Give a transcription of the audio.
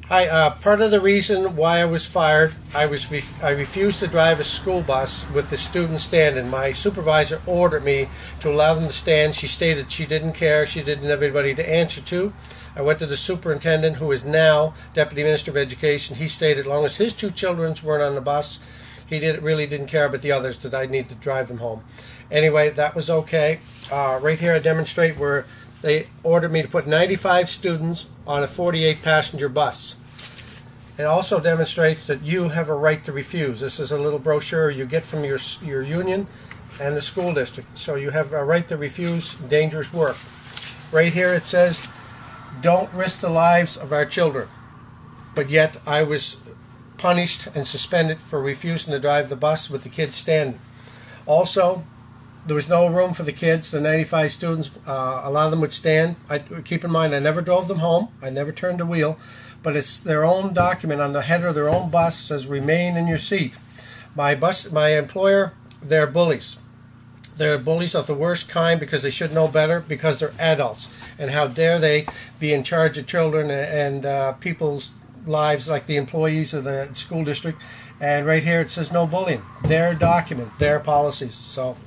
Hi. Part of the reason why I was fired, I refused to drive a school bus with the students standing. My supervisor ordered me to allow them to stand. She stated she didn't care. She didn't have anybody to answer to. I went to the superintendent, who is now Deputy Minister of Education. He stated as long as his two children weren't on the bus, really didn't care about the others, that I need to drive them home. Anyway, that was okay. Right here I demonstrate where they ordered me to put 95 students on a 48 passenger bus. It also demonstrates that you have a right to refuse. This is a little brochure you get from your union and the school district. So you have a right to refuse dangerous work. Right here it says, don't risk the lives of our children. But yet I was punished and suspended for refusing to drive the bus with the kids standing. Also, there was no room for the kids, the 95 students. A lot of them would stand. Keep in mind, I never drove them home. I never turned the wheel. But it's their own document on the header of their own bus says, remain in your seat. My employer, they're bullies. They're bullies of the worst kind because they should know better, because they're adults. And how dare they be in charge of children and people's lives, like the employees of the school district. And right here it says no bullying. Their document, their policies. So